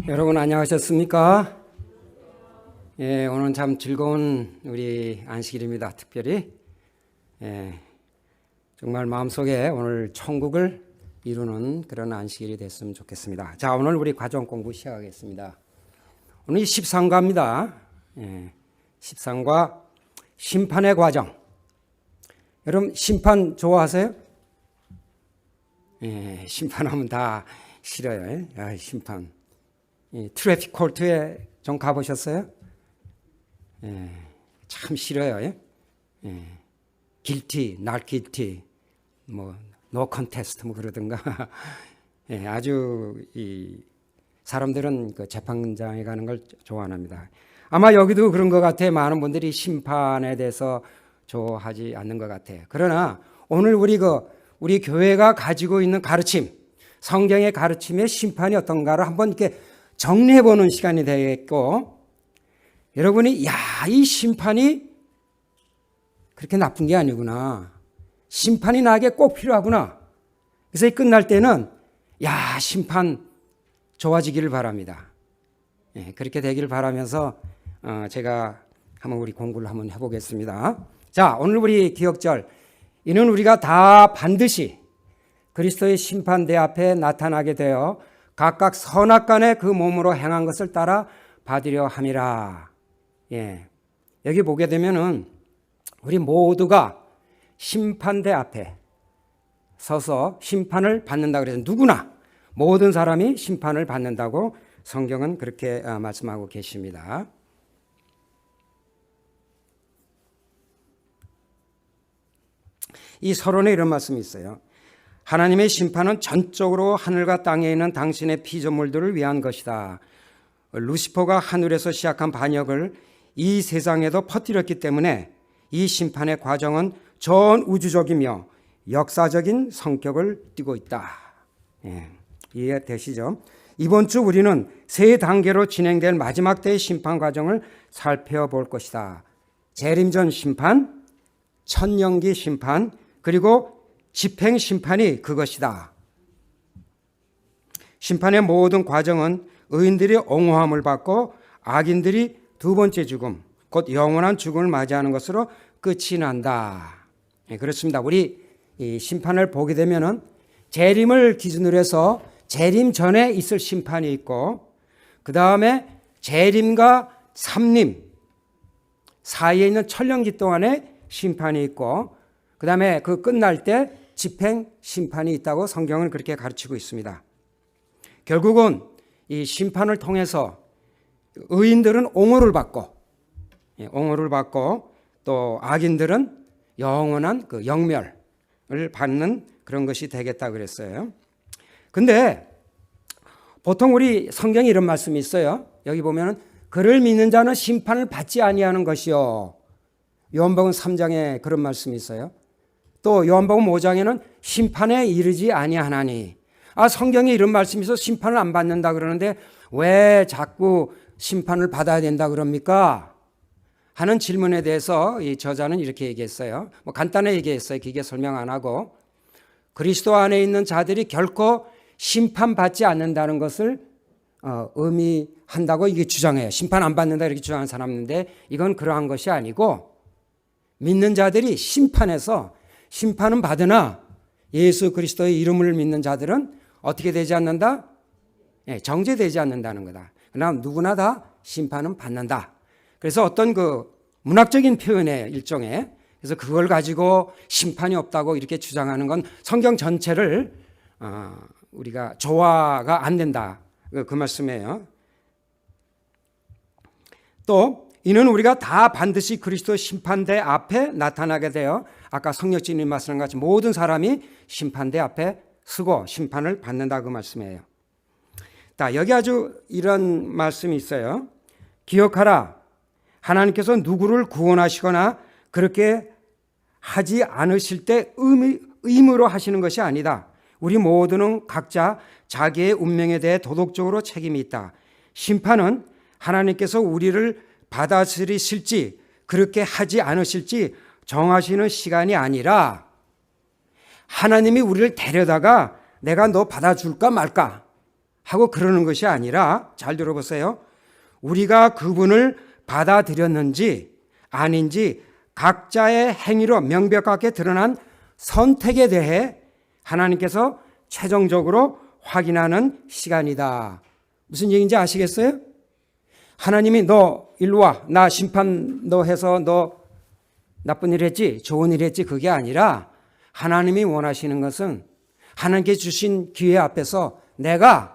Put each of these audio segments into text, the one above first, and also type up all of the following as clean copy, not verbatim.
여러분 안녕하셨습니까? 예, 오늘 참 즐거운 우리 안식일입니다. 특별히 정말 마음속에 오늘 천국을 이루는 그런 안식일이 됐으면 좋겠습니다. 자, 오늘 우리 과정 공부 시작하겠습니다. 오늘 13과입니다. 13과 심판의 과정. 여러분 심판 좋아하세요? 심판하면 다 싫어요. 심판. 트래픽 코트에 좀 가보셨어요? 참 싫어요. guilty, not guilty, no contest, 그러든가. 아주 사람들은 그 재판장에 가는 걸 좋아합니다. 아마 여기도 그런 것 같아요. 많은 분들이 심판에 대해서 좋아하지 않는 것 같아요. 그러나 오늘 우리 교회가 가지고 있는 가르침, 성경의 가르침의 심판이 어떤가를 한번 이렇게 정리해보는 시간이 되겠고, 여러분이 이 심판이 그렇게 나쁜 게 아니구나, 심판이 나에게 꼭 필요하구나, 그래서 끝날 때는 심판 좋아지기를 바랍니다. 그렇게 되기를 바라면서 제가 한번 우리 공부를 한번 해보겠습니다. 자, 오늘 우리 기억절, 이는 우리가 다 반드시 그리스도의 심판대 앞에 나타나게 되어 각각 선악간에 그 몸으로 행한 것을 따라 받으려 함이라. 여기 보게 되면은 우리 모두가 심판대 앞에 서서 심판을 받는다 그래서 누구나 모든 사람이 심판을 받는다고 성경은 그렇게 말씀하고 계십니다. 이 서론에 이런 말씀이 있어요. 하나님의 심판은 전적으로 하늘과 땅에 있는 당신의 피조물들을 위한 것이다. 루시퍼가 하늘에서 시작한 반역을 이 세상에도 퍼뜨렸기 때문에 이 심판의 과정은 전 우주적이며 역사적인 성격을 띠고 있다. 이해되시죠? 이번 주 우리는 세 단계로 진행될 마지막 때의 심판 과정을 살펴볼 것이다. 재림전 심판, 천년기 심판, 그리고 집행 심판이 그것이다. 심판의 모든 과정은 의인들이 옹호함을 받고 악인들이 두 번째 죽음, 곧 영원한 죽음을 맞이하는 것으로 끝이 난다. 그렇습니다. 우리 이 심판을 보게 되면은 재림을 기준으로 해서 재림 전에 있을 심판이 있고, 그 다음에 재림과 삼림 사이에 있는 천년기 동안의 심판이 있고, 그 다음에 그 끝날 때 집행 심판이 있다고 성경은 그렇게 가르치고 있습니다. 결국은 이 심판을 통해서 의인들은 옹호를 받고 또 악인들은 영원한 그 영멸을 받는 그런 것이 되겠다 그랬어요. 근데 보통 우리 성경에 이런 말씀이 있어요. 여기 보면은 그를 믿는 자는 심판을 받지 아니하는 것이요. 요한복음 3장에 그런 말씀이 있어요. 또 요한복음 5장에는 심판에 이르지 아니하나니. 성경에 이런 말씀이 있어서 심판을 안 받는다 그러는데 왜 자꾸 심판을 받아야 된다 그럽니까? 하는 질문에 대해서 이 저자는 이렇게 얘기했어요. 간단히 얘기했어요. 길게 설명 안 하고. 그리스도 안에 있는 자들이 결코 심판받지 않는다는 것을 의미한다고 이게 주장해요. 심판 안 받는다 이렇게 주장하는 사람인데 이건 그러한 것이 아니고, 믿는 자들이 심판은 받으나 예수 그리스도의 이름을 믿는 자들은 어떻게 되지 않는다? 정죄되지 않는다는 거다. 그러나 누구나 다 심판은 받는다. 그래서 어떤 그 문학적인 표현의 일종의, 그래서 그걸 가지고 심판이 없다고 이렇게 주장하는 건 성경 전체를 우리가 조화가 안 된다, 그 말씀이에요. 또 이는 우리가 다 반드시 그리스도 심판대 앞에 나타나게 되어 아까 성령님이 말씀한 같이 모든 사람이 심판대 앞에 서고 심판을 받는다, 그 말씀이에요. 여기 아주 이런 말씀이 있어요. 기억하라. 하나님께서 누구를 구원하시거나 그렇게 하지 않으실 때 의무로 하시는 것이 아니다. 우리 모두는 각자 자기의 운명에 대해 도덕적으로 책임이 있다. 심판은 하나님께서 우리를 받아들이실지 그렇게 하지 않으실지 정하시는 시간이 아니라 하나님이 우리를 데려다가 내가 너 받아줄까 말까 하고 그러는 것이 아니라, 잘 들어보세요. 우리가 그분을 받아들였는지 아닌지 각자의 행위로 명백하게 드러난 선택에 대해 하나님께서 최종적으로 확인하는 시간이다. 무슨 얘기인지 아시겠어요? 하나님이 너 일로 와, 나 심판 너 해서 너 나쁜 일 했지, 좋은 일 했지, 그게 아니라 하나님이 원하시는 것은 하나님께 주신 기회 앞에서 내가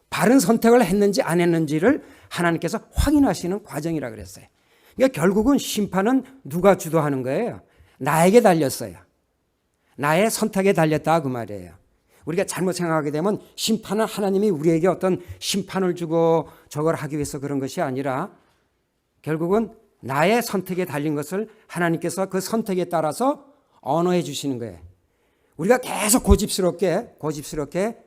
바른 선택을 했는지 안 했는지를 하나님께서 확인하시는 과정이라 그랬어요. 그러니까 결국은 심판은 누가 주도하는 거예요? 나에게 달렸어요. 나의 선택에 달렸다 그 말이에요. 우리가 잘못 생각하게 되면 심판은 하나님이 우리에게 어떤 심판을 주고 저걸 하기 위해서 그런 것이 아니라 결국은 나의 선택에 달린 것을 하나님께서 그 선택에 따라서 언어해 주시는 거예요. 우리가 계속 고집스럽게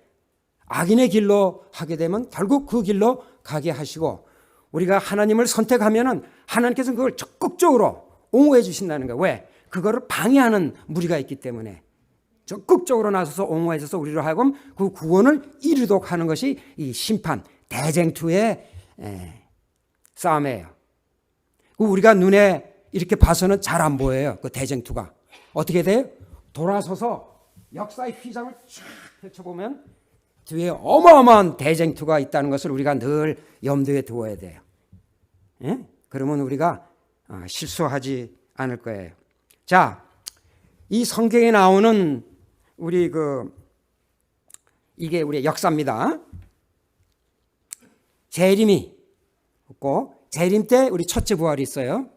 악인의 길로 하게 되면 결국 그 길로 가게 하시고, 우리가 하나님을 선택하면은 하나님께서는 그걸 적극적으로 옹호해 주신다는 거예요. 왜? 그거를 방해하는 무리가 있기 때문에 적극적으로 나서서 옹호해 줘서 우리로 하여금 그 구원을 이루도록 하는 것이 이 심판, 대쟁투의 싸움이에요. 우리가 눈에 이렇게 봐서는 잘 안 보여요. 그 대쟁투가 어떻게 돼요? 돌아서서 역사의 휘장을 쫙 펼쳐보면 뒤에 어마어마한 대쟁투가 있다는 것을 우리가 늘 염두에 두어야 돼요. 예? 그러면 우리가 실수하지 않을 거예요. 자, 이 성경에 나오는 이게 우리의 역사입니다. 재림이 있고, 재림 때 우리 첫째 부활이 있어요.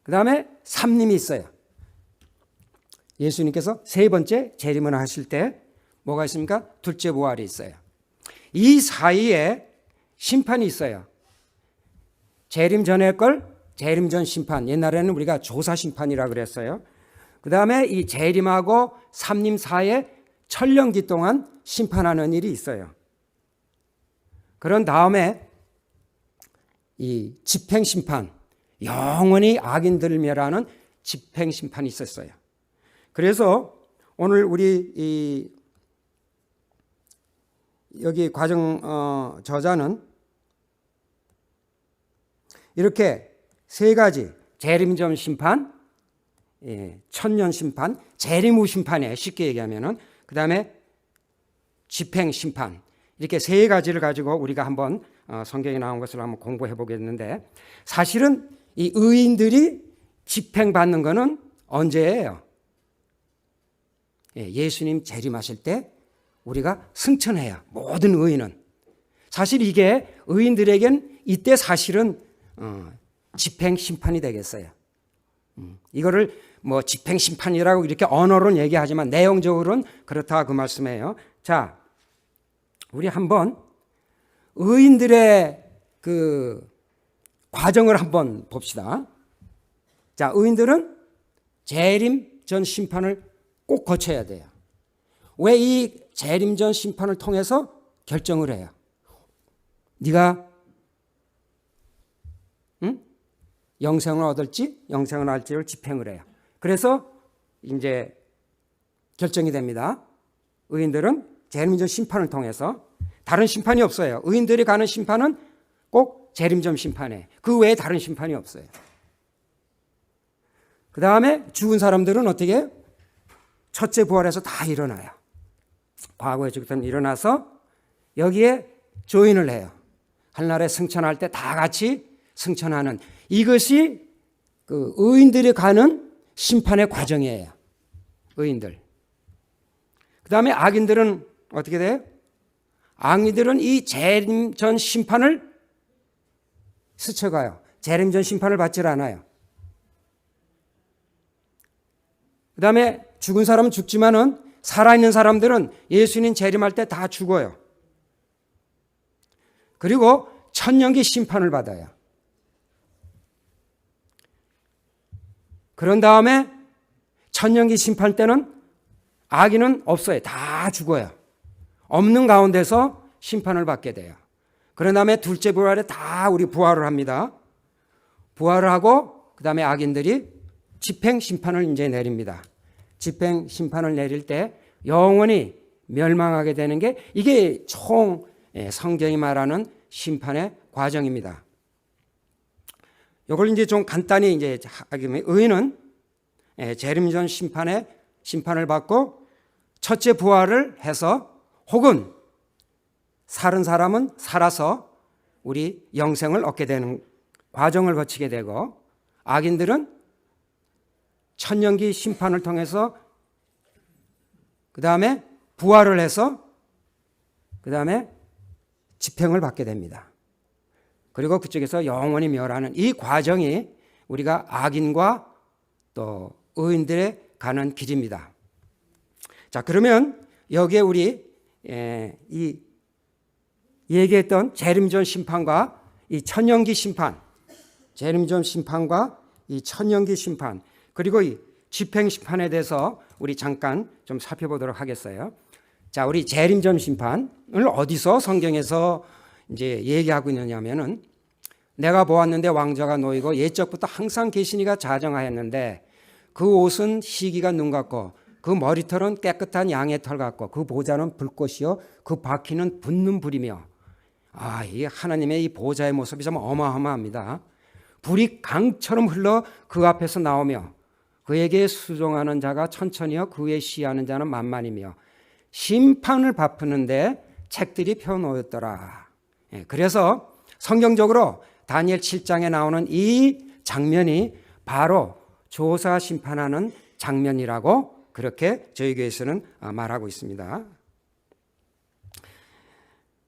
그 다음에 삼림이 있어요. 예수님께서 세 번째 재림을 하실 때 뭐가 있습니까? 둘째 부활이 있어요. 이 사이에 심판이 있어요. 재림 전의 걸 재림 전 심판, 옛날에는 우리가 조사 심판이라고 그랬어요. 그 다음에 이 재림하고 삼림 사이에 천년기 동안 심판하는 일이 있어요. 그런 다음에 이 집행심판, 영원히 악인들을 멸하는 집행심판이 있었어요. 그래서 오늘 우리 여기 과정 저자는 이렇게 세 가지, 재림 전 심판, 천년 심판, 재림 후 심판에 쉽게 얘기하면은, 그 다음에 집행 심판, 이렇게 세 가지를 가지고 우리가 한번 성경에 나온 것을 한번 공부해 보겠는데, 사실은 이 의인들이 집행받는 것은 언제예요? 예수님 재림하실 때 우리가 승천해요. 모든 의인은. 사실 이게 의인들에겐 이때 사실은 집행 심판이 되겠어요. 이거를 뭐 집행 심판이라고 이렇게 언어로는 얘기하지만 내용적으로는 그렇다 그 말씀이에요. 자, 우리 한번 의인들의 그 과정을 한번 봅시다. 자, 의인들은 재림 전 심판을 꼭 거쳐야 돼요. 왜 이 재림 전 심판을 통해서 결정을 해요? 네가 영생을 얻을지 영생을 할지를 집행을 해요. 그래서 이제 결정이 됩니다. 의인들은 재림 전 심판을 통해서, 다른 심판이 없어요. 의인들이 가는 심판은 꼭 재림 전 심판에, 그 외에 다른 심판이 없어요. 그 다음에 죽은 사람들은 어떻게 해요? 첫째 부활해서 다 일어나요. 과거에 죽었던 일어나서 여기에 조인을 해요. 한날에 승천할 때 다 같이 승천하는, 이것이 그 의인들이 가는 심판의 과정이에요. 의인들. 그 다음에 악인들은 어떻게 돼요? 악인들은 이 재림 전 심판을 스쳐가요. 재림 전 심판을 받질 않아요. 그 다음에 죽은 사람은 죽지만은 살아있는 사람들은 예수님 재림할 때 다 죽어요. 그리고 천년기 심판을 받아요. 그런 다음에 천년기 심판 때는 악인은 없어요. 다 죽어요. 없는 가운데서 심판을 받게 돼요. 그런 다음에 둘째 부활에 다 우리 부활을 합니다. 부활을 하고 그 다음에 악인들이 집행 심판을 이제 내립니다. 집행 심판을 내릴 때 영원히 멸망하게 되는 게 이게 총 성경이 말하는 심판의 과정입니다. 이걸 이제 좀 간단히 이제 하면 의인은 재림전 심판을 받고 첫째 부활을 해서 혹은 살은 사람은 살아서 우리 영생을 얻게 되는 과정을 거치게 되고 악인들은 천년기 심판을 통해서 그 다음에 부활을 해서 그 다음에 집행을 받게 됩니다. 그리고 그쪽에서 영원히 멸하는 이 과정이 우리가 악인과 또 의인들의 가는 길입니다. 자, 그러면 여기에 우리 이 얘기했던 재림전 심판과 이 천년기 심판, 재림전 심판과 이 천년기 심판, 그리고 이 집행 심판에 대해서 우리 잠깐 좀 살펴보도록 하겠어요. 자, 우리 재림전 심판을 어디서 성경에서 이제 얘기하고 있느냐면은 내가 보았는데 왕자가 놓이고 옛적부터 항상 계시니가 자정하였는데 그 옷은 희기가 눈 같고 그 머리털은 깨끗한 양의 털 같고 그 보좌는 불꽃이요 그 바퀴는 붙는 불이며 이 하나님의 이 보좌의 모습이 참 어마어마합니다. 불이 강처럼 흘러 그 앞에서 나오며 그에게 수종하는 자가 천천히요 그 위에 시하는 자는 만만이며 심판을 베푸는데 책들이 펴놓였더라. 그래서 성경적으로 다니엘 7장에 나오는 이 장면이 바로 조사 심판하는 장면이라고 그렇게 저희 교회에서는 말하고 있습니다.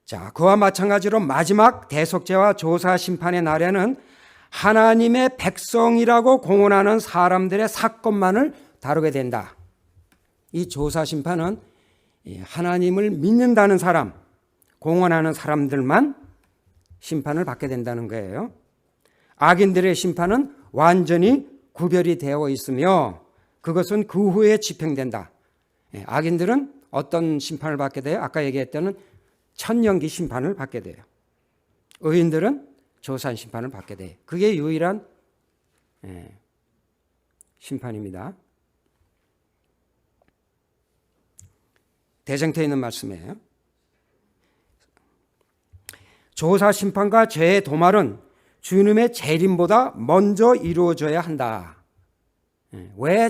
자, 그와 마찬가지로 마지막 대속죄와 조사 심판의 날에는 하나님의 백성이라고 공언하는 사람들의 사건만을 다루게 된다. 이 조사 심판은 하나님을 믿는다는 사람, 공언하는 사람들만 심판을 받게 된다는 거예요. 악인들의 심판은 완전히 구별이 되어 있으며 그것은 그 후에 집행된다. 악인들은 어떤 심판을 받게 돼요? 아까 얘기했던 천년기 심판을 받게 돼요. 의인들은 조산 심판을 받게 돼요. 그게 유일한 심판입니다. 대쟁터에 있는 말씀이에요. 조사 심판과 죄의 도말은 주님의 재림보다 먼저 이루어져야 한다. 왜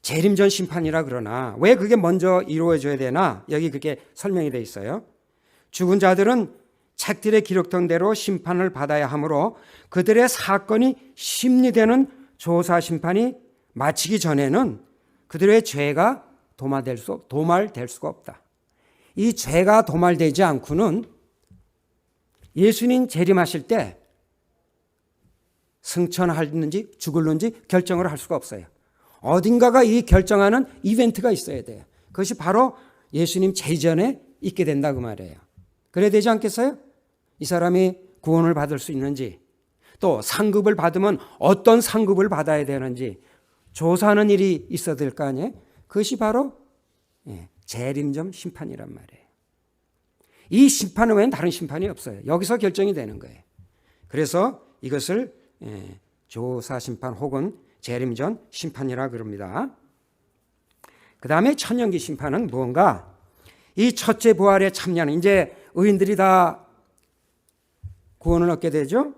재림전 심판이라 그러나 왜 그게 먼저 이루어져야 되나? 여기 그렇게 설명이 되어 있어요. 죽은 자들은 책들에 기록된 대로 심판을 받아야 하므로 그들의 사건이 심리되는 조사 심판이 마치기 전에는 그들의 죄가 도말될 수가 없다. 이 죄가 도말되지 않고는 예수님 재림하실 때 승천하는지 죽을는지 결정을 할 수가 없어요. 어딘가가 이 결정하는 이벤트가 있어야 돼요. 그것이 바로 예수님 재전에 있게 된다 그 말이에요. 그래야 되지 않겠어요? 이 사람이 구원을 받을 수 있는지 또 상급을 받으면 어떤 상급을 받아야 되는지 조사하는 일이 있어야 될 거 아니에요? 그것이 바로 재림전 심판이란 말이에요. 이 심판 외에는 다른 심판이 없어요. 여기서 결정이 되는 거예요. 그래서 이것을 조사 심판 혹은 재림전 심판이라 그럽니다. 그 다음에 천년기 심판은 무언가? 이 첫째 부활에 참여하는 이제 의인들이 다 구원을 얻게 되죠.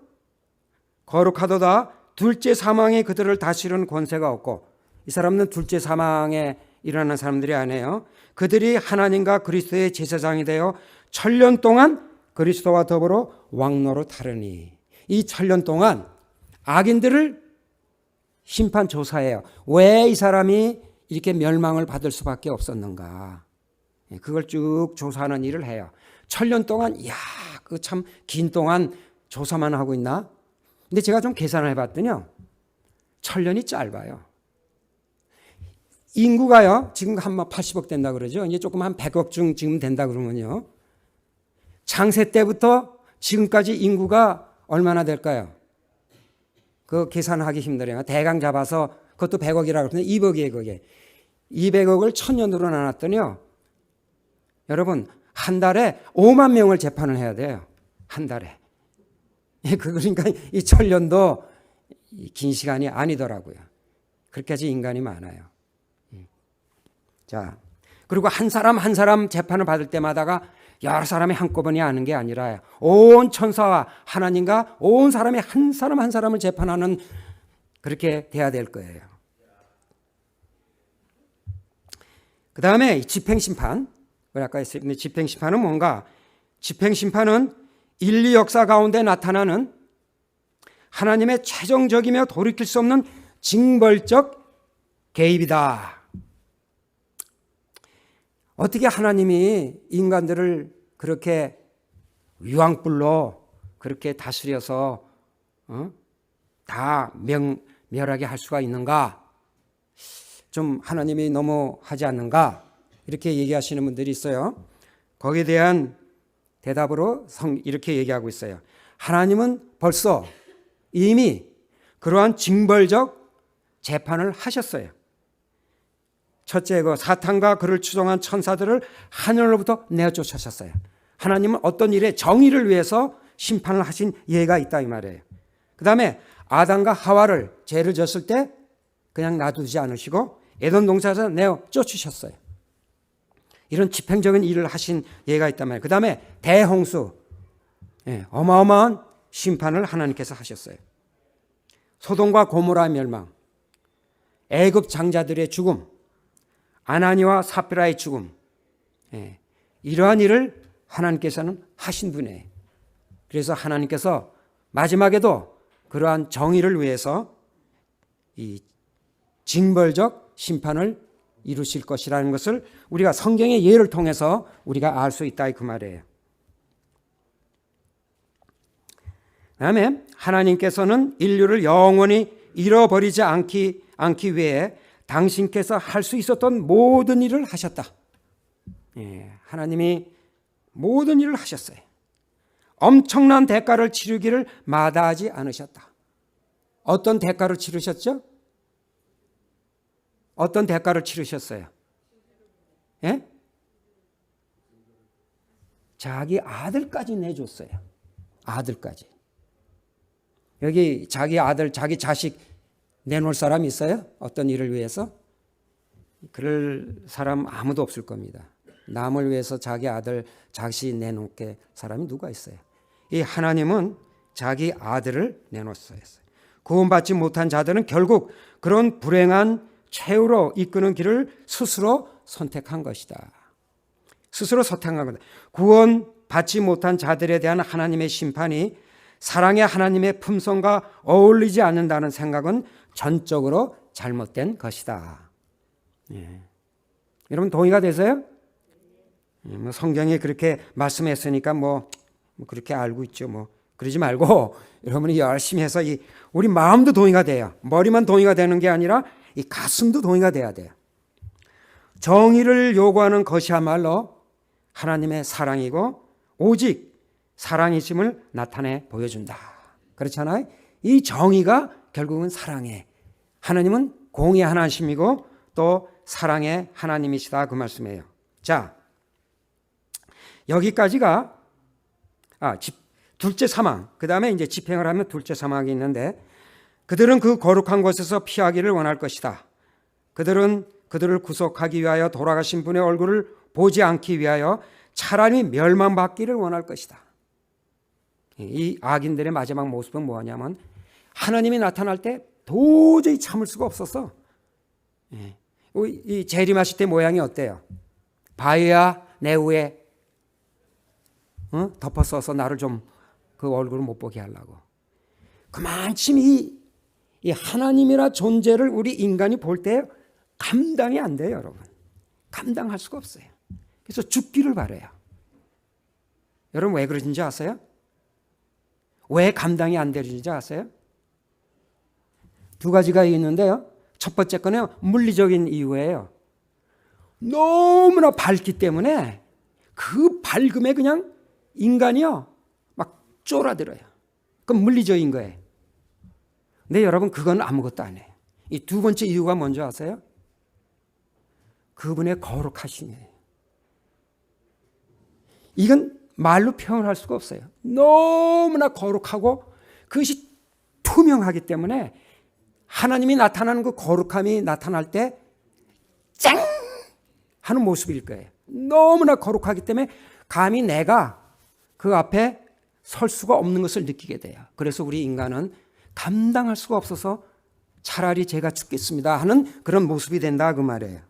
거룩하도다 둘째 사망에 그들을 다스리는 권세가 없고 이 사람은 둘째 사망에 일어나는 사람들이 아니에요. 그들이 하나님과 그리스도의 제사장이 되어 천년 동안 그리스도와 더불어 왕노로 타르니 이 천년 동안 악인들을 심판 조사해요. 왜 이 사람이 이렇게 멸망을 받을 수밖에 없었는가? 그걸 쭉 조사하는 일을 해요. 천년 동안 그 참 긴 동안 조사만 하고 있나? 근데 제가 좀 계산을 해봤더니요. 천년이 짧아요. 인구가요. 지금 한 80억 된다 그러죠. 이제 조금 한 100억쯤 지금 된다 그러면요. 창세 때부터 지금까지 인구가 얼마나 될까요? 그 계산하기 힘들어요. 대강 잡아서 그것도 100억이라고 그러는데 200억이에요, 그게. 200억을 천년으로 나눴더니요. 여러분, 한 달에 5만 명을 재판을 해야 돼요. 한 달에. 그러니까 이 천년도 긴 시간이 아니더라고요. 그렇게까지 인간이 많아요. 자, 그리고 한 사람 한 사람 재판을 받을 때마다가 여러 사람이 한꺼번에 하는 게 아니라 온 천사와 하나님과 온 사람이 한 사람 한 사람을 재판하는, 그렇게 돼야 될 거예요. 그 다음에 집행심판, 아까 했습니다. 집행심판은 뭔가? 집행심판은 인류 역사 가운데 나타나는 하나님의 최종적이며 돌이킬 수 없는 징벌적 개입이다. 어떻게 하나님이 인간들을 그렇게 유황불로 그렇게 다스려서 다 멸하게 할 수가 있는가? 좀 하나님이 너무 하지 않는가? 이렇게 얘기하시는 분들이 있어요. 거기에 대한 대답으로 이렇게 얘기하고 있어요. 하나님은 벌써 이미 그러한 징벌적 재판을 하셨어요. 첫째, 그 사탄과 그를 추종한 천사들을 하늘로부터 내쫓으셨어요. 하나님은 어떤 일에 정의를 위해서 심판을 하신 예가 있다 이 말이에요. 그 다음에 아담과 하와를 죄를 졌을 때 그냥 놔두지 않으시고 에덴 동산에서 내어 쫓으셨어요. 이런 집행적인 일을 하신 예가 있단 말이에요. 그 다음에 대홍수, 어마어마한 심판을 하나님께서 하셨어요. 소돔과 고모라 멸망, 애굽 장자들의 죽음, 아나니와 삽비라의 죽음, 이러한 일을 하나님께서는 하신 분이에요. 그래서 하나님께서 마지막에도 그러한 정의를 위해서 이 징벌적 심판을 이루실 것이라는 것을 우리가 성경의 예를 통해서 우리가 알 수 있다 그 말이에요. 그다음에 하나님께서는 인류를 영원히 잃어버리지 않기 위해 당신께서 할 수 있었던 모든 일을 하셨다. 하나님이 모든 일을 하셨어요. 엄청난 대가를 치르기를 마다하지 않으셨다. 어떤 대가를 치르셨죠? 어떤 대가를 치르셨어요? 예? 자기 아들까지 내줬어요. 아들까지. 여기 자기 아들, 자기 자식 내놓을 사람 있어요? 어떤 일을 위해서? 그럴 사람 아무도 없을 겁니다. 남을 위해서 자기 아들, 자식 내놓게 사람이 누가 있어요? 이 하나님은 자기 아들을 내놓았어요. 구원받지 못한 자들은 결국 그런 불행한 최후로 이끄는 길을 스스로 선택한 것이다. 스스로 선택한 것이다. 구원받지 못한 자들에 대한 하나님의 심판이 사랑의 하나님의 품성과 어울리지 않는다는 생각은 전적으로 잘못된 것이다. 여러분 동의가 되세요? 성경이 그렇게 말씀했으니까 뭐 그렇게 알고 있죠. 그러지 말고 여러분이 열심히 해서 우리 마음도 동의가 돼요. 머리만 동의가 되는 게 아니라 이 가슴도 동의가 돼야 돼요. 정의를 요구하는 것이야말로 하나님의 사랑이고 오직 사랑이심을 나타내 보여준다. 그렇잖아요. 이 정의가 결국은 사랑해. 하나님은 공의 하나님이고 또 사랑의 하나님이시다 그 말씀이에요. 자, 여기까지가 둘째 사망. 그 다음에 이제 집행을 하면 둘째 사망이 있는데, 그들은 그 거룩한 곳에서 피하기를 원할 것이다. 그들은 그들을 구속하기 위하여 돌아가신 분의 얼굴을 보지 않기 위하여 차라리 멸망받기를 원할 것이다. 이 악인들의 마지막 모습은 뭐냐면 하나님이 나타날 때 도저히 참을 수가 없었어. 이 재림하실 때 모양이 어때요? 바위야 내 위에 덮어 써서 나를 좀 그 얼굴을 못 보게 하려고. 그만큼 이 하나님이라 존재를 우리 인간이 볼 때 감당이 안 돼요, 여러분. 감당할 수가 없어요. 그래서 죽기를 바라요. 여러분 왜 그러신지 아세요? 왜 감당이 안 되는지 아세요? 두 가지가 있는데요. 첫 번째 거는 물리적인 이유예요. 너무나 밝기 때문에 그 밝음에 그냥 인간이요 막 쫄아들어요. 그건 물리적인 거예요. 근데 여러분 그건 아무것도 안 해요. 이 두 번째 이유가 뭔지 아세요? 그분의 거룩하심이에요. 이건 말로 표현할 수가 없어요. 너무나 거룩하고 그것이 투명하기 때문에 하나님이 나타나는 그 거룩함이 나타날 때 짱! 하는 모습일 거예요. 너무나 거룩하기 때문에 감히 내가 그 앞에 설 수가 없는 것을 느끼게 돼요. 그래서 우리 인간은 감당할 수가 없어서 차라리 제가 죽겠습니다 하는 그런 모습이 된다 그 말이에요.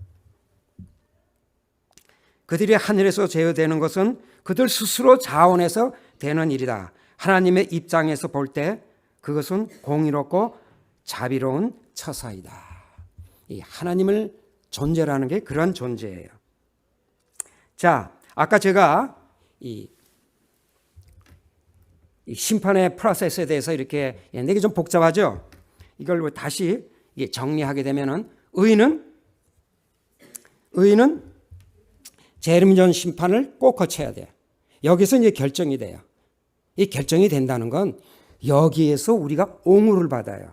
그들이 하늘에서 제어되는 것은 그들 스스로 자원해서 되는 일이다. 하나님의 입장에서 볼 때 그것은 공의롭고 자비로운 처사이다. 이 하나님을 존재라는 게 그런 존재예요. 자, 아까 제가 이 심판의 프로세스에 대해서 이렇게 이게 좀 복잡하죠. 이걸 다시 정리하게 되면은 의인은 재림전 심판을 꼭 거쳐야 돼요. 여기서 이제 결정이 돼요. 이 결정이 된다는 건 여기에서 우리가 옹호를 받아요.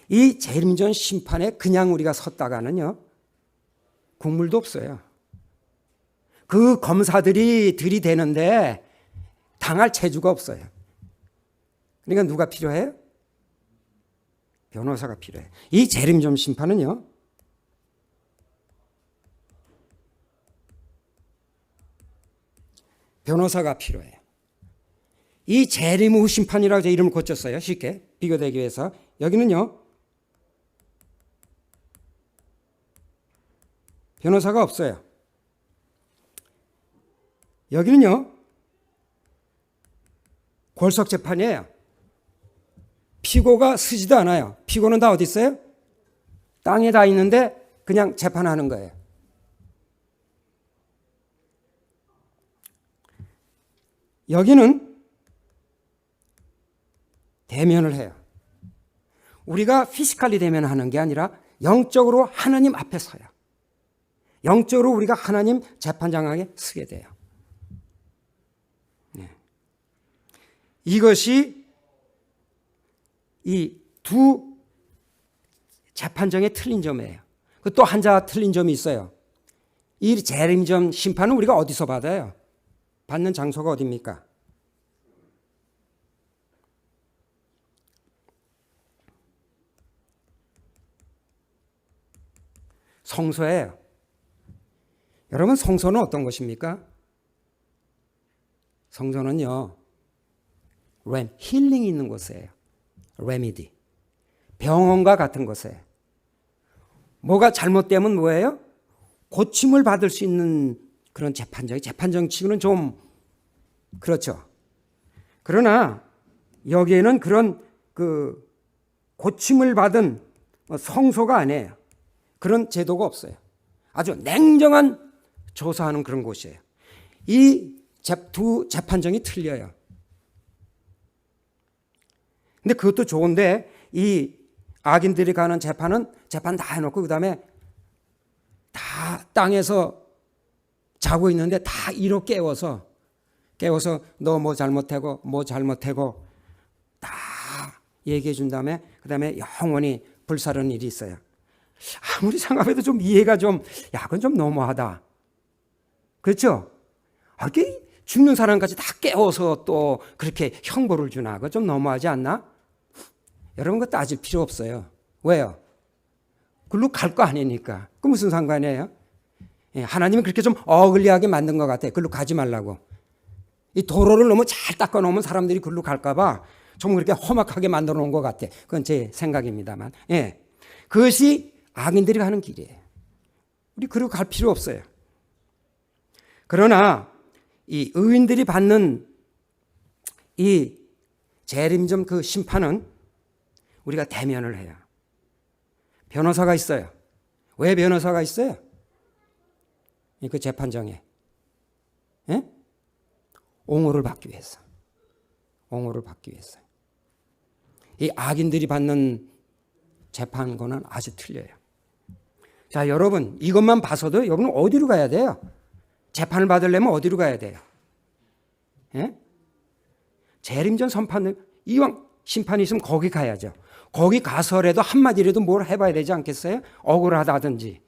이 재림전 심판에 그냥 우리가 섰다가는요, 국물도 없어요. 그 검사들이 들이대는데 당할 체주가 없어요. 그러니까 누가 필요해요? 변호사가 필요해요. 이 재림전 심판은요, 변호사가 필요해요. 이 재림 후 심판이라고 제 이름을 고쳤어요. 쉽게 비교되기 위해서. 여기는요, 변호사가 없어요. 여기는요, 골석 재판이에요. 피고가 쓰지도 않아요. 피고는 다 어디 있어요? 땅에 다 있는데 그냥 재판하는 거예요. 여기는 대면을 해요. 우리가 피지컬리 대면하는 게 아니라 영적으로 하나님 앞에 서요. 영적으로 우리가 하나님 재판장에게 서게 돼요. 네. 이것이 이 두 재판정의 틀린 점이에요. 또 한자 틀린 점이 있어요. 이 재림전 심판은 우리가 어디서 받아요? 받는 장소가 어디입니까? 성소예요. 여러분, 성소는 어떤 것입니까? 성소는요, 힐링이 있는 곳이에요. 레미디. 병원과 같은 곳이에요. 뭐가 잘못되면 뭐예요? 고침을 받을 수 있는 그런 재판정 치고는 좀 그렇죠. 그러나 여기에는 그런 그 고침을 받은 성소가 아니에요. 그런 제도가 없어요. 아주 냉정한 조사하는 그런 곳이에요. 이 두 재판정이 틀려요. 근데 그것도 좋은데 이 악인들이 가는 재판은 재판 다 해놓고 그다음에 다 땅에서 자고 있는데 다 이로 깨워서 너 뭐 잘못하고 다 얘기해 준 다음에 그다음에 영원히 불사르는 일이 있어요. 아무리 생각해도 좀 이해가 그건 좀 너무하다. 그렇죠? 이게 죽는 사람까지 다 깨워서 또 그렇게 형벌을 주나? 그거 좀 너무하지 않나? 여러분, 그거 따질 필요 없어요. 왜요? 글로 갈 거 아니니까. 그 무슨 상관이에요? 하나님은 그렇게 좀 어글리하게 만든 것 같아요. 글로 가지 말라고. 이 도로를 너무 잘 닦아 놓으면 사람들이 글로 갈까 봐 좀 그렇게 험악하게 만들어 놓은 것 같아요. 그건 제 생각입니다만. 그것이 악인들이 가는 길이에요. 우리 그리고 갈 필요 없어요. 그러나 이 의인들이 받는 이 재림전 그 심판은 우리가 대면을 해요. 변호사가 있어요. 왜 변호사가 있어요? 그 재판정에 옹호를 받기 위해서. 이 악인들이 받는 재판과는 아주 틀려요. 자, 여러분, 이것만 봐서도 여러분은 어디로 가야 돼요? 재판을 받으려면 어디로 가야 돼요? 재림전 이왕 심판이 있으면 거기 가야죠. 거기 가서라도 한마디라도 뭘 해봐야 되지 않겠어요? 억울하다든지,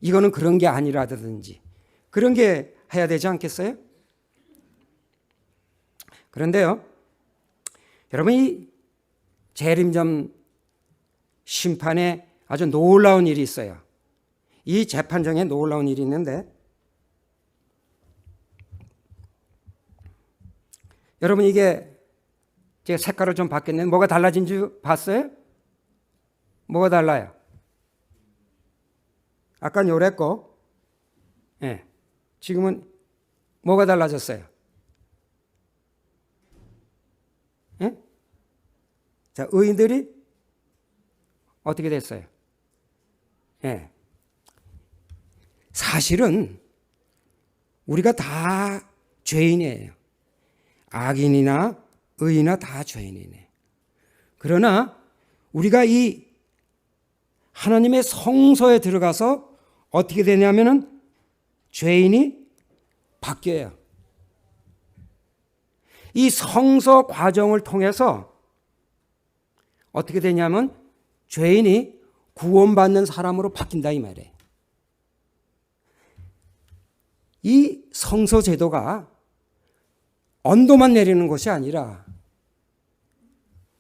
이거는 그런 게 아니라든지, 그런 게 해야 되지 않겠어요? 그런데요, 여러분, 이 재림전 심판에 아주 놀라운 일이 있어요. 이 재판정에 놀라운 일이 있는데, 여러분 이게 제가 색깔을 좀 바뀌었는데 뭐가 달라진 줄 봤어요? 뭐가 달라요? 아까 요랬고, 예, 지금은 뭐가 달라졌어요? 예? 자, 의인들이 어떻게 됐어요? 예. 사실은 우리가 다 죄인이에요. 악인이나 의인이나 다 죄인이네. 그러나 우리가 이 하나님의 성소에 들어가서 어떻게 되냐면은 죄인이 바뀌어요. 이 성소 과정을 통해서 어떻게 되냐면 죄인이 구원받는 사람으로 바뀐다 이 말이에요. 이 성소 제도가 언도만 내리는 것이 아니라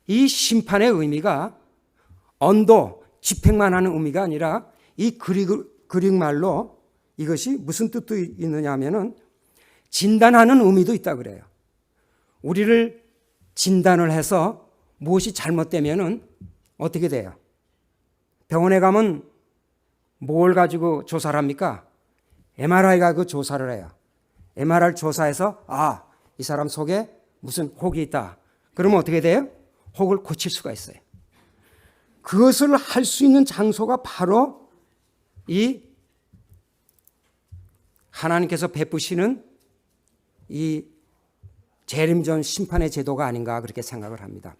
이 심판의 의미가 언도, 집행만 하는 의미가 아니라 이 그릭 말로 이것이 무슨 뜻도 있느냐 하면은 진단하는 의미도 있다 그래요. 우리를 진단을 해서 무엇이 잘못되면은 어떻게 돼요? 병원에 가면 뭘 가지고 조사를 합니까? MRI 가지고 조사를 해요. MRI 조사해서 이 사람 속에 무슨 혹이 있다. 그러면 어떻게 돼요? 혹을 고칠 수가 있어요. 그것을 할 수 있는 장소가 바로 이 하나님께서 베푸시는 이 재림전 심판의 제도가 아닌가 그렇게 생각을 합니다.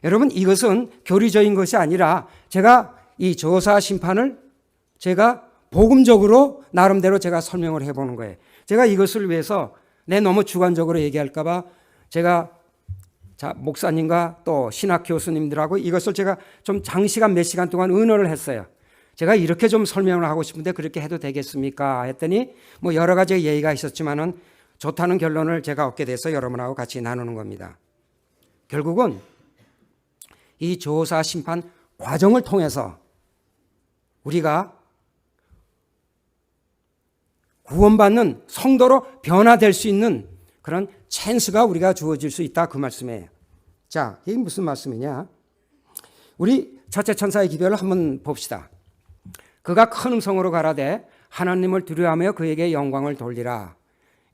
여러분 이것은 교리적인 것이 아니라 제가 이 조사 심판을 제가 복음적으로 나름대로 제가 설명을 해보는 거예요. 제가 이것을 위해서 너무 주관적으로 얘기할까 봐 제가 목사님과 또 신학 교수님들하고 이것을 제가 좀 장시간 몇 시간 동안 의논을 했어요. 제가 이렇게 좀 설명을 하고 싶은데 그렇게 해도 되겠습니까? 했더니 뭐 여러 가지 얘기가 있었지만은 좋다는 결론을 제가 얻게 돼서 여러분하고 같이 나누는 겁니다. 결국은 이 조사 심판 과정을 통해서 우리가 구원받는 성도로 변화될 수 있는 그런 찬스가 우리가 주어질 수 있다 그 말씀이에요. 자, 이게 무슨 말씀이냐? 우리 첫째 천사의 기별을 한번 봅시다. 그가 큰 음성으로 가라되 하나님을 두려워하며 그에게 영광을 돌리라.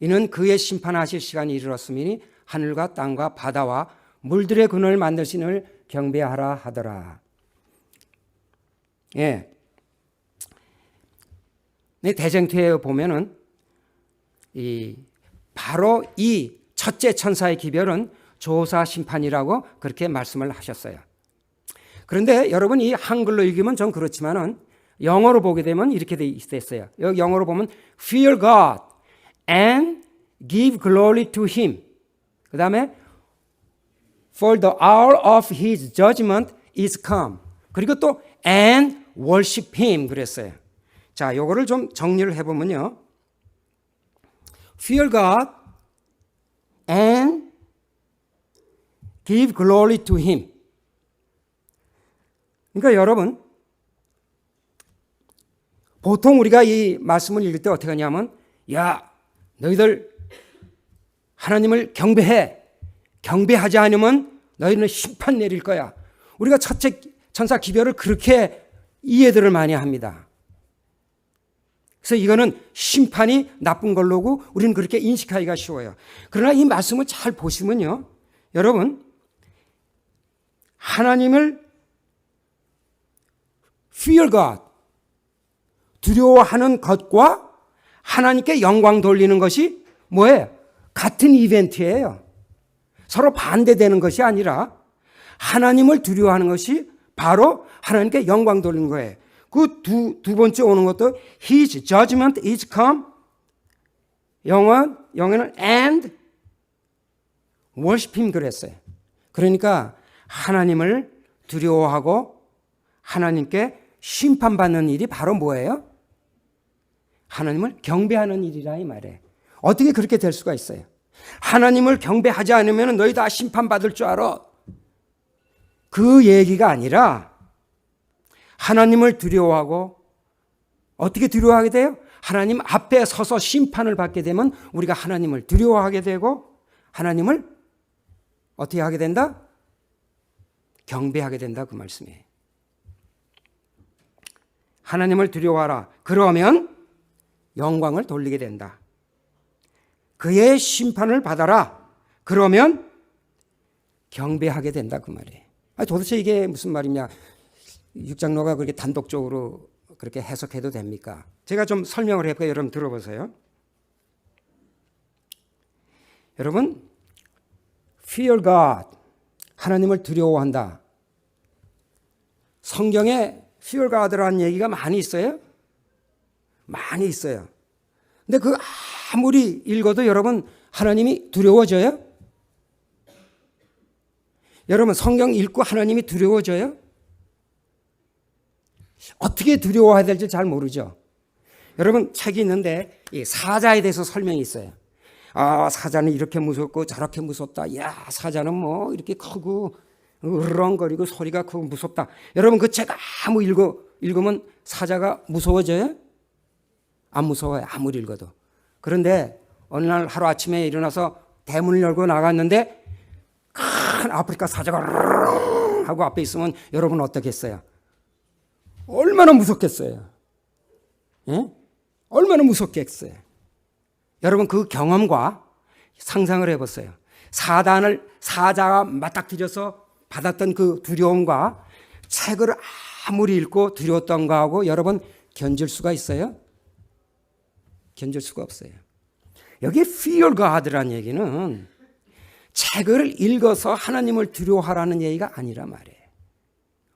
이는 그의 심판하실 시간이 이르렀으니 하늘과 땅과 바다와 물들의 근원을 만드신 이를 경배하라 하더라. 예. 대쟁투에 보면은 바로 이 첫째 천사의 기별은 조사 심판이라고 그렇게 말씀을 하셨어요. 그런데 여러분 이 한글로 읽으면 좀 그렇지만은 영어로 보게 되면 이렇게 돼 있어요. 여기 영어로 보면 fear God and give glory to him. 그다음에 for the hour of his judgment is come. 그리고 또 and worship him 그랬어요. 자, 요거를 좀 정리를 해 보면요. fear God and give glory to him. 그러니까 여러분 보통 우리가 이 말씀을 읽을 때 어떻게 하냐면 야 너희들 하나님을 경배해. 경배하지 않으면 너희는 심판 내릴 거야. 우리가 첫째 천사 기별을 그렇게 이해들을 많이 합니다. 그래서 이거는 심판이 나쁜 걸로고 우리는 그렇게 인식하기가 쉬워요. 그러나 이 말씀을 잘 보시면요. 여러분 하나님을 fear God 두려워하는 것과 하나님께 영광 돌리는 것이 뭐예요? 같은 이벤트예요. 서로 반대되는 것이 아니라 하나님을 두려워하는 것이 바로 하나님께 영광 돌리는 거예요. 그 두 번째 오는 것도 His judgment is come. 영어는 and worship him 그랬어요. 그러니까 하나님을 두려워하고 하나님께 심판받는 일이 바로 뭐예요? 하나님을 경배하는 일이라 이 말이에요. 어떻게 그렇게 될 수가 있어요? 하나님을 경배하지 않으면 너희 다 심판받을 줄 알아. 그 얘기가 아니라 하나님을 두려워하고 어떻게 두려워하게 돼요? 하나님 앞에 서서 심판을 받게 되면 우리가 하나님을 두려워하게 되고 하나님을 어떻게 하게 된다? 경배하게 된다 그 말씀이에요. 하나님을 두려워하라. 그러면 영광을 돌리게 된다. 그의 심판을 받아라. 그러면 경배하게 된다 그 말이에요. 도대체 이게 무슨 말이냐? 육장로가 그렇게 단독적으로 그렇게 해석해도 됩니까? 제가 좀 설명을 해볼까요? 여러분 들어보세요. 여러분, fear God, 하나님을 두려워한다. 성경에 fear God라는 얘기가 많이 있어요. 많이 있어요. 근데 그 아무리 읽어도 여러분 하나님이 두려워져요? 여러분 성경 읽고 하나님이 두려워져요? 어떻게 두려워해야 될지 잘 모르죠. 여러분 책이 있는데 이 사자에 대해서 설명이 있어요. 사자는 이렇게 무섭고 저렇게 무섭다. 야, 사자는 뭐 이렇게 크고 으르렁거리고 소리가 크고 무섭다. 여러분 그 책 아무 읽으면 사자가 무서워져요? 안 무서워요. 아무리 읽어도. 그런데 어느 날 하루아침에 일어나서 대문을 열고 나갔는데 큰 아프리카 사자가 하고 앞에 있으면 여러분 어떻겠어요? 얼마나 무섭겠어요? 예? 얼마나 무섭겠어요? 여러분 그 경험과 상상을 해보세요. 사자가 맞닥뜨려서 받았던 그 두려움과 책을 아무리 읽고 두려웠던 거하고 여러분 견질 수가 있어요? 견질 수가 없어요. 여기 fear God라는 얘기는 책을 읽어서 하나님을 두려워하라는 얘기가 아니란 말이에요.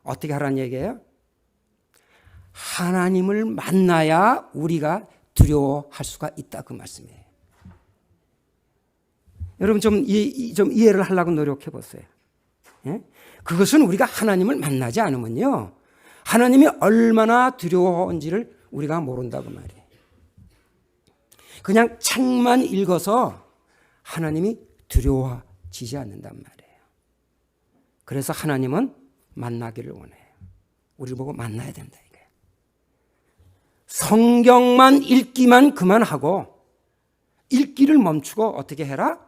어떻게 하라는 얘기예요? 하나님을 만나야 우리가 두려워할 수가 있다 그 말씀이에요. 여러분 좀 이해를 하려고 노력해 보세요. 예? 그것은 우리가 하나님을 만나지 않으면요, 하나님이 얼마나 두려워한지를 우리가 모른다고 말이에요. 그냥 책만 읽어서 하나님이 두려워지지 않는단 말이에요. 그래서 하나님은 만나기를 원해요. 우리를 보고 만나야 된다 이거예요. 성경만 읽기만 그만하고 읽기를 멈추고 어떻게 해라?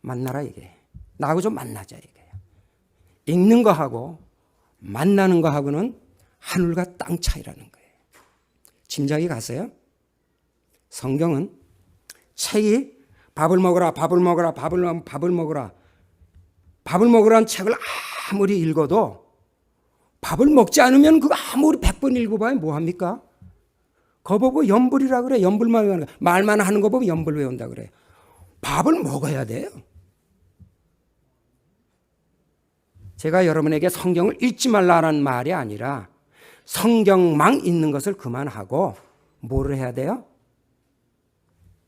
만나라 이게. 나하고 좀 만나자 이게. 읽는 거하고 만나는 거하고는 하늘과 땅 차이라는 거예요. 짐작이 가세요? 성경은 책이 밥을 먹으라 밥을 먹으라는 책을 아무리 읽어도 밥을 먹지 않으면 그거 아무리 100번 읽어봐야 뭐합니까? 그거 보고 연불이라 그래. 연불만 외우는 거. 말만 하는 거 보면 연불 외운다 그래. 밥을 먹어야 돼요. 제가 여러분에게 성경을 읽지 말라는 말이 아니라 성경만 읽는 것을 그만하고 뭐를 해야 돼요?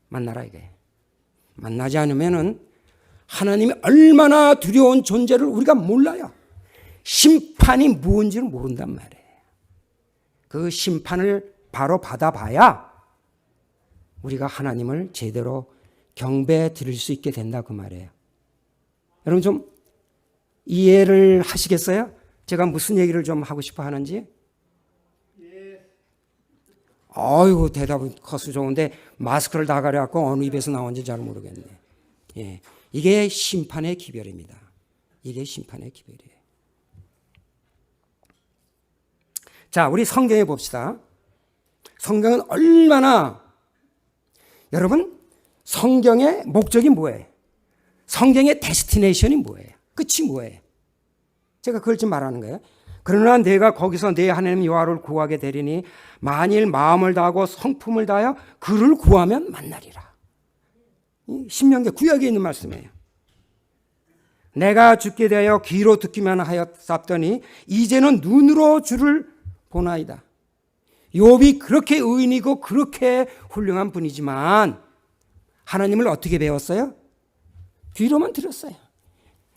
만나라 이게. 만나지 않으면은 하나님이 얼마나 두려운 존재를 우리가 몰라요. 심판이 무엇인지를 모른단 말이에요. 그 심판을 바로 받아봐야 우리가 하나님을 제대로 경배해 드릴 수 있게 된다 그 말이에요. 여러분 좀 이해를 하시겠어요? 제가 무슨 얘기를 좀 하고 싶어 하는지? 아이고 대답은 커서 좋은데 마스크를 다 가려갖고 어느 입에서 나온지 잘 모르겠네. 예, 이게 심판의 기별입니다. 이게 심판의 기별이에요. 자, 우리 성경에 봅시다. 성경은 얼마나, 여러분 성경의 목적이 뭐예요? 성경의 데스티네이션이 뭐예요? 끝이 뭐예요? 제가 그걸 좀 말하는 거예요. 그러나 내가 거기서 내 하나님 여호와를 구하게 되리니 만일 마음을 다하고 성품을 다하여 그를 구하면 만나리라. 신명기 구약에 있는 말씀이에요. 내가 죽게 되어 귀로 듣기만 하였사더니 이제는 눈으로 주를 보나이다. 욥이 그렇게 의인이고 그렇게 훌륭한 분이지만 하나님을 어떻게 배웠어요? 귀로만 들었어요.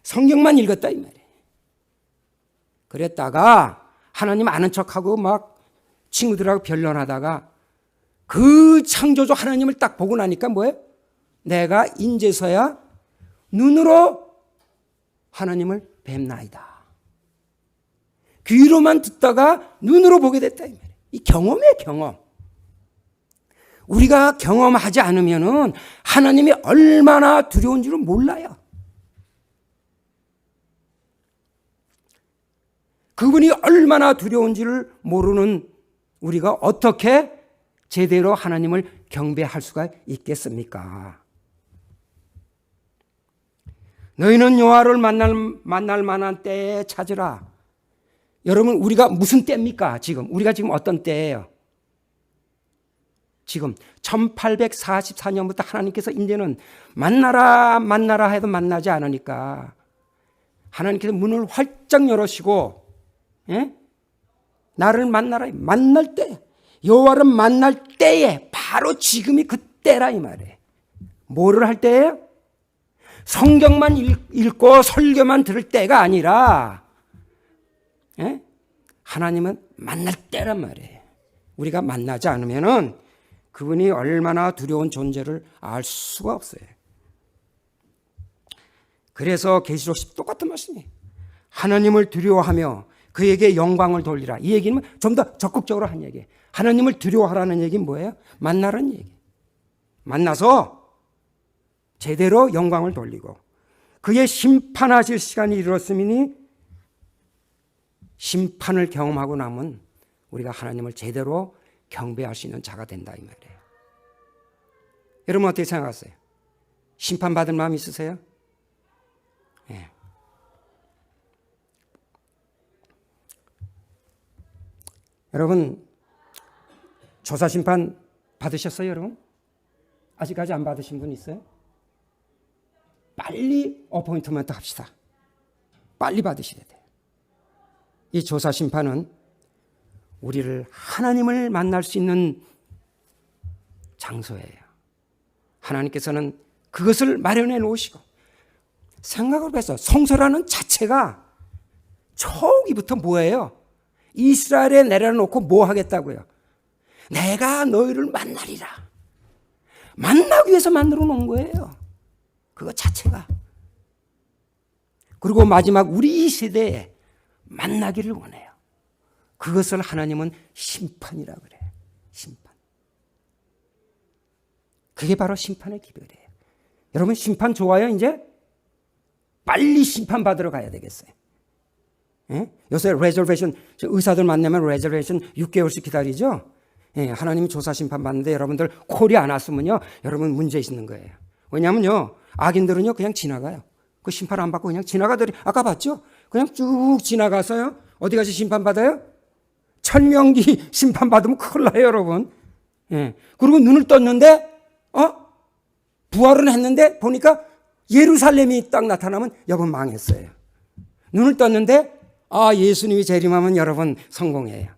성경만 읽었다 이 말이에요. 그랬다가 하나님 아는 척하고 막 친구들하고 변론하다가 그 창조주 하나님을 딱 보고 나니까 뭐예요? 내가 인제서야 눈으로 하나님을 뵙나이다. 귀로만 듣다가 눈으로 보게 됐다 이 말이에요. 이 경험이에요, 경험. 우리가 경험하지 않으면은 하나님이 얼마나 두려운 줄은 몰라요. 그분이 얼마나 두려운지를 모르는 우리가 어떻게 제대로 하나님을 경배할 수가 있겠습니까? 너희는 여호와를 만날 만한 때에 찾으라. 여러분, 우리가 무슨 때입니까? 우리가 지금 어떤 때예요? 지금 1844년부터 하나님께서 이제는 만나라 해도 만나지 않으니까 하나님께서 문을 활짝 열으시고, 예? 나를 만나라, 만날 때, 여호와를 만날 때에 바로 지금이 그때라 이 말이에요. 뭐를 할 때예요? 성경만 읽고 설교만 들을 때가 아니라, 예? 하나님은 만날 때란 말이에요. 우리가 만나지 않으면은 그분이 얼마나 두려운 존재를 알 수가 없어요. 그래서 계시록 10 똑같은 말씀이에요. 하나님을 두려워하며 그에게 영광을 돌리라. 이 얘기는 좀 더 적극적으로 한 얘기예요. 하나님을 두려워하라는 얘기는 뭐예요? 만나라는 얘기. 만나서 제대로 영광을 돌리고 그의 심판하실 시간이 이르렀으니 심판을 경험하고 나면 우리가 하나님을 제대로 경배할 수 있는 자가 된다 이 말이에요. 여러분 어떻게 생각하세요? 심판받을 마음 있으세요? 네. 여러분 조사심판 받으셨어요 여러분? 아직까지 안 받으신 분 있어요? 빨리 어포인트먼트 합시다. 빨리 받으셔야 돼요. 이 조사심판은 우리를 하나님을 만날 수 있는 장소예요. 하나님께서는 그것을 마련해 놓으시고 생각을 해서 성소라는 자체가 초기부터 뭐예요? 이스라엘에 내려놓고 뭐 하겠다고요? 내가 너희를 만나리라. 만나기 위해서 만들어 놓은 거예요. 그거 자체가. 그리고 마지막 우리 이 세대에 만나기를 원해요. 그것을 하나님은 심판이라 그래요. 심판. 그게 바로 심판의 기별이에요. 여러분 심판 좋아요 이제? 빨리 심판받으러 가야 되겠어요. 예? 요새 레저베이션 의사들 만나면 레저베이션 6개월씩 기다리죠. 예, 하나님이 조사 심판 받는데 여러분들 콜이 안 왔으면요 여러분 문제 있는 거예요. 왜냐하면요 악인들은요 그냥 지나가요. 그 심판 안 받고 그냥 지나가더니 아까 봤죠? 그냥 쭉 지나가서요 어디 가서 심판 받아요? 천명기 심판 받으면 큰일 나요 여러분. 예. 그리고 눈을 떴는데 부활은 했는데 보니까 예루살렘이 딱 나타나면 여러분 망했어요. 눈을 떴는데 예수님이 재림하면 여러분 성공해요.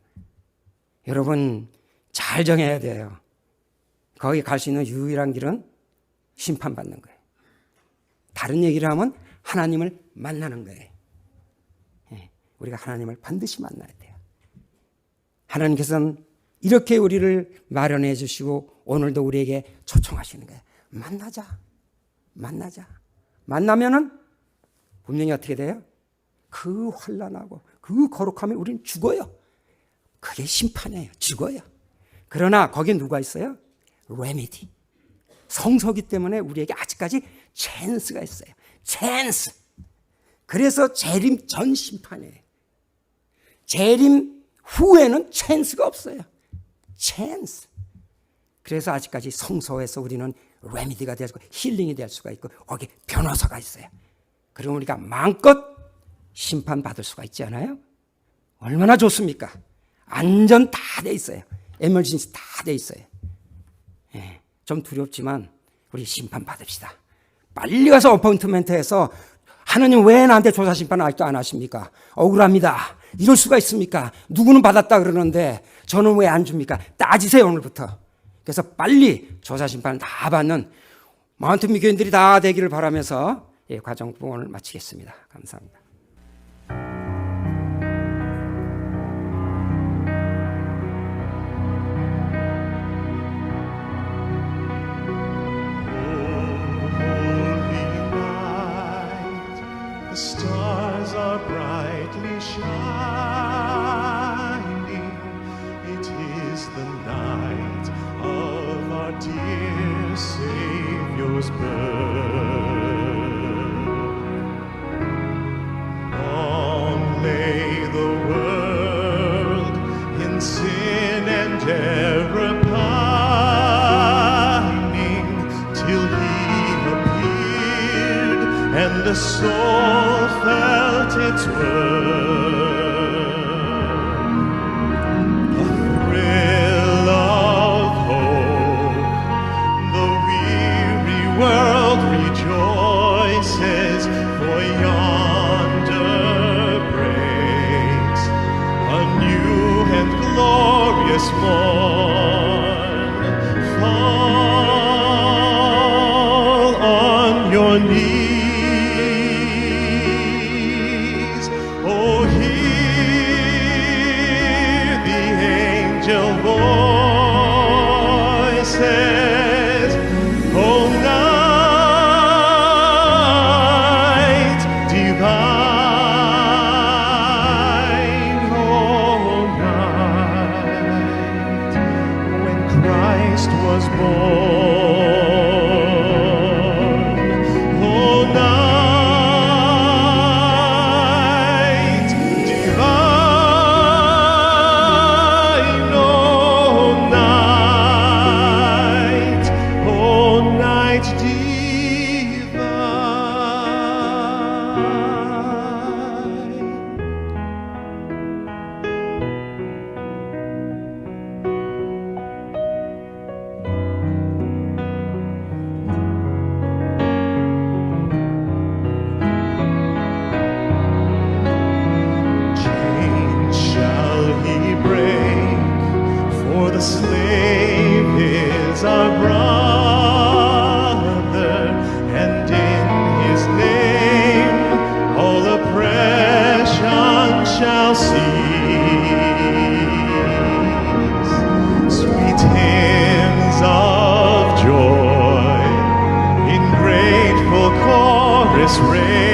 여러분 잘 정해야 돼요. 거기 갈 수 있는 유일한 길은 심판받는 거예요. 다른 얘기를 하면 하나님을 만나는 거예요. 우리가 하나님을 반드시 만나야 돼요. 하나님께서는 이렇게 우리를 마련해 주시고 오늘도 우리에게 초청하시는 거예요. 만나자. 만나면은 분명히 어떻게 돼요? 그 환난하고 그 거룩함에 우리는 죽어요. 그게 심판이에요. 죽어요. 그러나 거기에 누가 있어요? 레미디. 성소기 때문에 우리에게 아직까지 찬스가 있어요. 찬스. 그래서 재림 전 심판이에요. 재림 후에는 찬스가 없어요. 찬스. 그래서 아직까지 성소에서 우리는 레미디가 되고 힐링이 될 수가 있고 거기 변호사가 있어요. 그럼 우리가 마음껏 심판받을 수가 있지 않아요? 얼마나 좋습니까? 안전 다 돼 있어요. 에머전시 다 돼 있어요. 예, 좀 두렵지만 우리 심판받읍시다. 빨리 가서 어포인트먼트해서 하나님 왜 나한테 조사심판 아직도 안 하십니까? 억울합니다. 이럴 수가 있습니까? 누구는 받았다 그러는데 저는 왜 안 줍니까? 따지세요 오늘부터. 그래서 빨리 조사심판 다 받는 마운틴 교인들이 다 되기를 바라면서 과정 부원을 마치겠습니다. 감사합니다. The stars are brightly shining. It and the soul felt its worth. A thrill of hope, the weary world rejoices, for yonder breaks a new and glorious morn. Fall on your knees, oh, hear the angel voices, oh, night divine, oh, night when Christ was born, oh, night divine, oh, night divine. Chains shall he break, for the slave is our brother, and in his name all oppression shall cease. Sweet hymns of joy in grateful chorus raise,